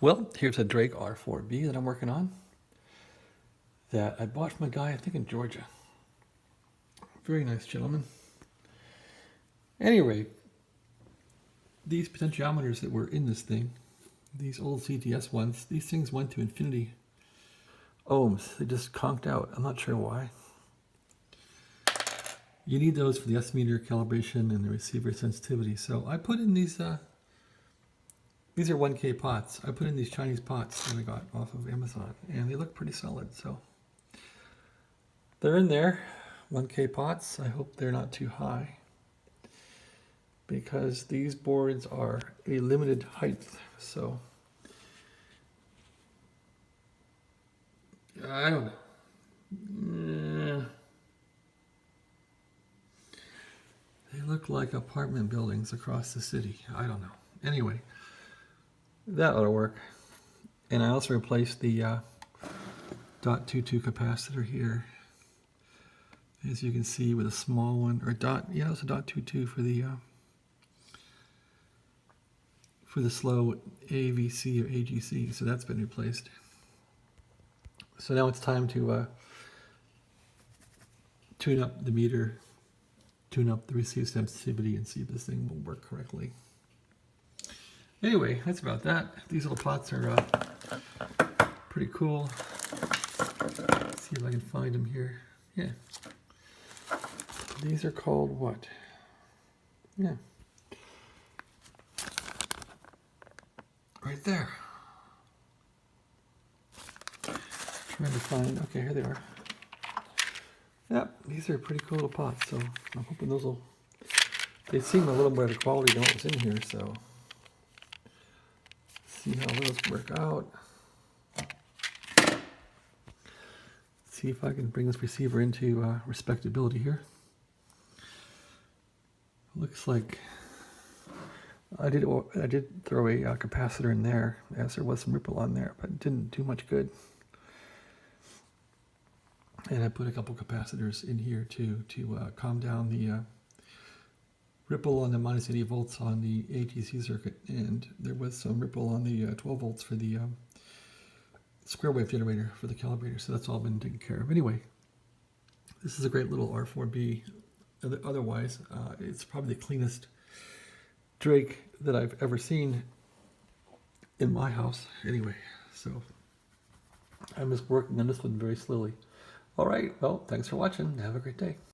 Well, here's a Drake R4B that I'm working on that I bought from a guy, I think in Georgia. Very nice gentleman. Anyway, these potentiometers that were in this thing, these old CTS ones, these things went to infinity ohms. They just conked out. I'm not sure why. You need those for the S-meter calibration and the receiver sensitivity. So I put in these are 1K pots. I put in these Chinese pots that I got off of Amazon, and they look pretty solid. So they're in there, 1K pots. I hope they're not too high, because these boards are a limited height. So I don't know. They look like apartment buildings across the city. I don't know. Anyway, that ought to work. And I also replaced the .22 capacitor here, as you can see, with a small one, or it's a .22 for the slow AVC or AGC. So that's been replaced. So now it's time to tune up the meter, tune up the receive sensitivity, and see if this thing will work correctly. Anyway, that's about that. These little pots are pretty cool. Let's see if I can find them here. Yeah. These are called what? Yeah. Right there. Trying to find, okay, here they are. Yep, these are pretty cool little pots, so I'm hoping those will, they seem a little better quality than what was in here, so see how those work out. See if I can bring this receiver into respectability here. Looks like I did throw a capacitor in there, as there was some ripple on there, but it didn't do much good. And I put a couple capacitors in here too to calm down the ripple on the minus 80 volts on the AGC circuit, and there was some ripple on the 12 volts for the square wave generator for the calibrator. So that's all been taken care of. Anyway, this is a great little R4B. Otherwise, it's probably the cleanest Drake that I've ever seen in my house. Anyway, so I'm just working on this one very slowly. All right, well, thanks for watching. Have a great day.